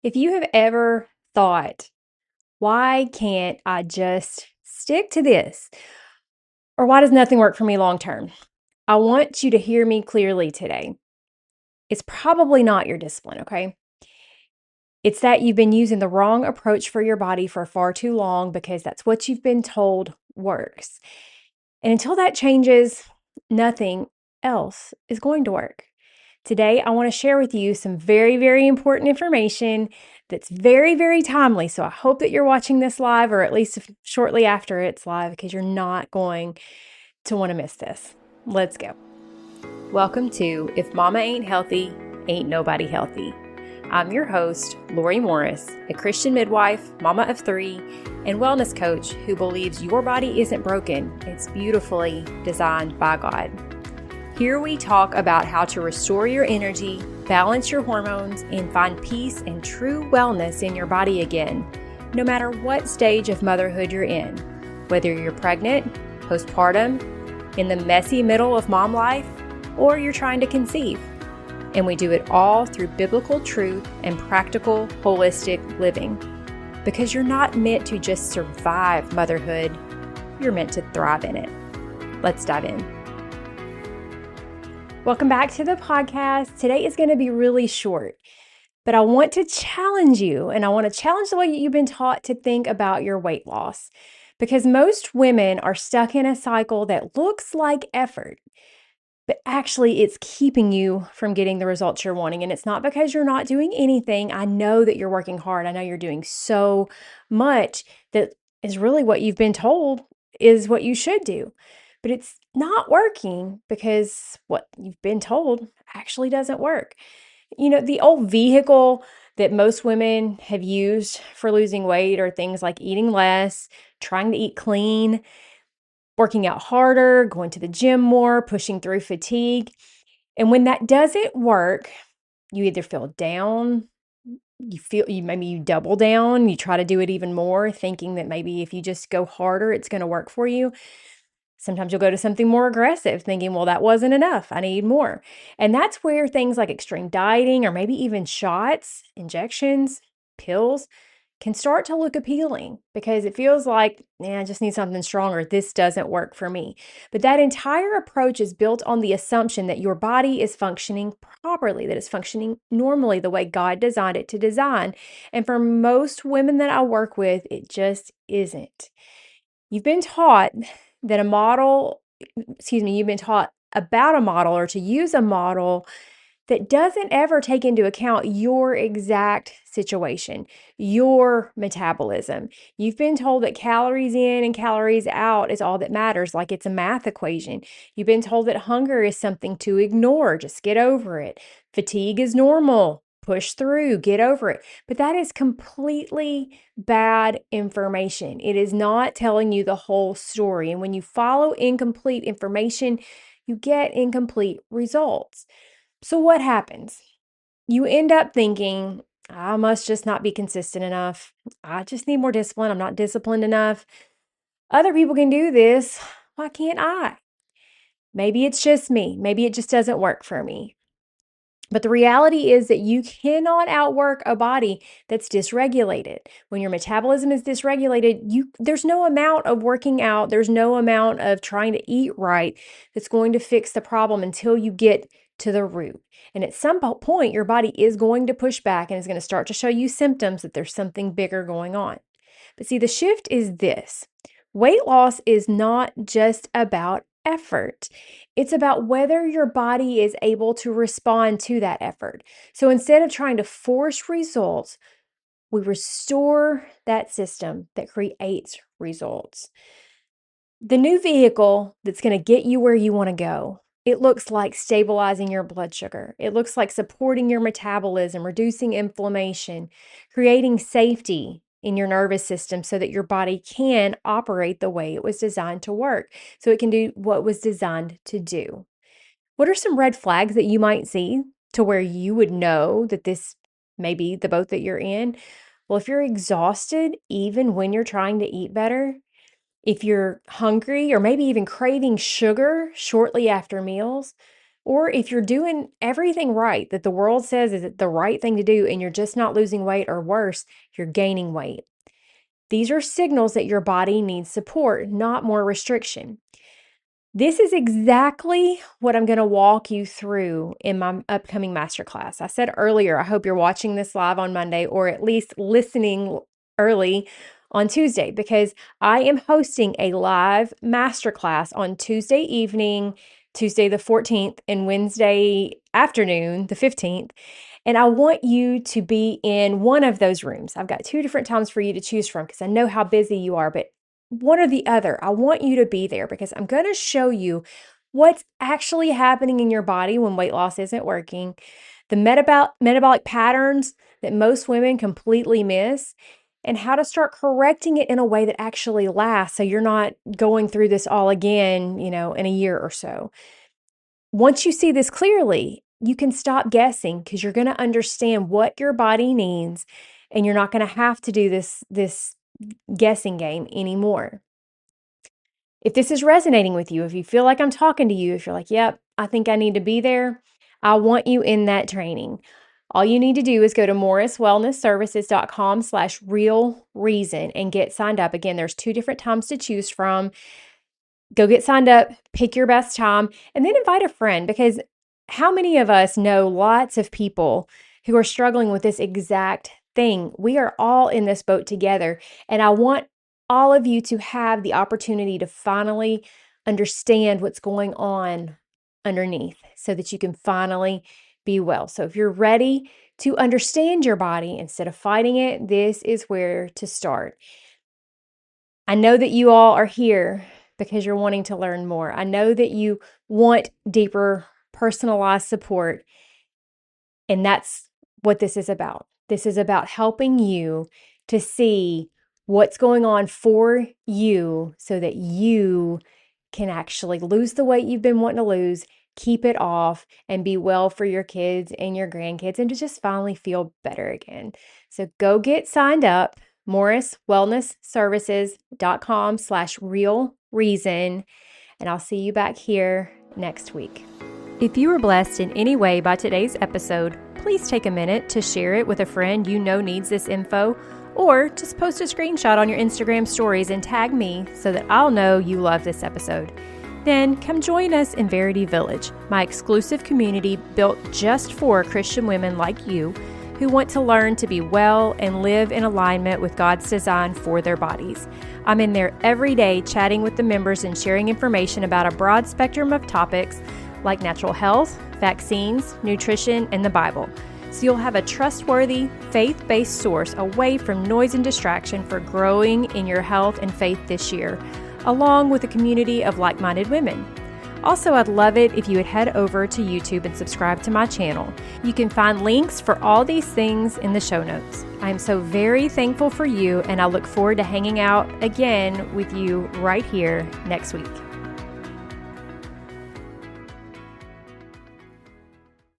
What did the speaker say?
If you have ever thought, why can't I just stick to this? Or why does nothing work for me long term? I want you to hear me clearly today. It's probably not your discipline, okay? It's that you've been using the wrong approach for your body for far too long because that's what you've been told works. And until that changes, nothing else is going to work. Today, I want to share with you some very, very important information that's very, very timely. So I hope that you're watching this live or at least shortly after it's live because you're not going to want to miss this. Let's go. Welcome to If Mama Ain't Healthy, Ain't Nobody Healthy. I'm your host, Lori Morris, a Christian midwife, mama of 3, and wellness coach who believes your body isn't broken, it's beautifully designed by God. Here we talk about how to restore your energy, balance your hormones, and find peace and true wellness in your body again, no matter what stage of motherhood you're in. Whether you're pregnant, postpartum, in the messy middle of mom life, or you're trying to conceive. And we do it all through biblical truth and practical, holistic living. Because you're not meant to just survive motherhood, you're meant to thrive in it. Let's dive in. Welcome back to the podcast. Today is going to be really short, but I want to challenge you, and I want to challenge the way you've been taught to think about your weight loss. Because most women are stuck in a cycle that looks like effort, but actually it's keeping you from getting the results you're wanting. And it's not because you're not doing anything. I know that you're working hard. I know you're doing so much that is really what you've been told is what you should do. But it's not working because what you've been told actually doesn't work. You know, the old vehicle that most women have used for losing weight are things like eating less, trying to eat clean, working out harder, going to the gym more, pushing through fatigue. And when that doesn't work, you either feel down, maybe you double down, you try to do it even more, thinking that maybe if you just go harder, it's going to work for you. Sometimes you'll go to something more aggressive, thinking, well, that wasn't enough. I need more. And that's where things like extreme dieting or maybe even shots, injections, pills can start to look appealing because it feels like, I just need something stronger. This doesn't work for me. But that entire approach is built on the assumption that your body is functioning properly, that it's functioning normally the way God designed it to design. And for most women that I work with, it just isn't. You've been taught that you've been taught about a model or to use a model that doesn't ever take into account your exact situation, your metabolism. You've been told that calories in and calories out is all that matters, like it's a math equation. You've been told that hunger is something to ignore, just get over it. Fatigue is normal, push through, get over it. But that is completely bad information. It is not telling you the whole story. And when you follow incomplete information, you get incomplete results. So what happens? You end up thinking, I must just not be consistent enough. I just need more discipline. I'm not disciplined enough. Other people can do this. Why can't I? Maybe it's just me. Maybe it just doesn't work for me. But the reality is that you cannot outwork a body that's dysregulated. When your metabolism is dysregulated, there's no amount of working out, there's no amount of trying to eat right that's going to fix the problem until you get to the root. And at some point, your body is going to push back and is going to start to show you symptoms that there's something bigger going on. But see, the shift is this. Weight loss is not just about effort. It's about whether your body is able to respond to that effort. So instead of trying to force results, we restore that system that creates results. The new vehicle that's going to get you where you want to go, it looks like stabilizing your blood sugar. It looks like supporting your metabolism, reducing inflammation, creating safety in your nervous system so that your body can operate the way it was designed to work, so it can do what it was designed to do. What are some red flags that you might see to where you would know that this may be the boat that you're in? Well, if you're exhausted, even when you're trying to eat better, if you're hungry or maybe even craving sugar shortly after meals, Or if you're doing everything right that the world says is the right thing to do and you're just not losing weight, or worse, you're gaining weight. These are signals that your body needs support, not more restriction. This is exactly what I'm going to walk you through in my upcoming masterclass. I said earlier, I hope you're watching this live on Monday, or at least listening early on Tuesday, because I am hosting a live masterclass on Tuesday evening, Tuesday the 14th, and Wednesday afternoon, the 15th. And I want you to be in one of those rooms. I've got 2 different times for you to choose from because I know how busy you are, but one or the other. I want you to be there because I'm going to show you what's actually happening in your body when weight loss isn't working, the metabolic patterns that most women completely miss, and how to start correcting it in a way that actually lasts so you're not going through this all again, in a year or so. Once you see this clearly, you can stop guessing because you're going to understand what your body needs, and you're not going to have to do this guessing game anymore. If this is resonating with you, if you feel like I'm talking to you, if you're like, yep, I think I need to be there, I want you in that training. All you need to do is go to morriswellnessservices.com/real reason and get signed up. Again, there's 2 different times to choose from. Go get signed up, pick your best time, and then invite a friend, because how many of us know lots of people who are struggling with this exact thing? We are all in this boat together, and I want all of you to have the opportunity to finally understand what's going on underneath so that you can finally be well. So if you're ready to understand your body instead of fighting it, this is where to start. I know that you all are here because you're wanting to learn more. I know that you want deeper, personalized support, and that's what this is about. This is about helping you to see what's going on for you so that you can actually lose the weight you've been wanting to lose, keep it off, and be well for your kids and your grandkids, and to just finally feel better again. So go get signed up, morriswellnessservices.com/real reason, and I'll see you back here next week. If you were blessed in any way by today's episode, please take a minute to share it with a friend you know needs this info, or just post a screenshot on your Instagram stories and tag me so that I'll know you love this episode. Then come join us in Verity Village, my exclusive community built just for Christian women like you who want to learn to be well and live in alignment with God's design for their bodies. I'm in there every day chatting with the members and sharing information about a broad spectrum of topics like natural health, vaccines, nutrition, and the Bible. So you'll have a trustworthy, faith-based source away from noise and distraction for growing in your health and faith this year, along with a community of like-minded women. Also, I'd love it if you would head over to YouTube and subscribe to my channel. You can find links for all these things in the show notes. I am so very thankful for you, and I look forward to hanging out again with you right here next week.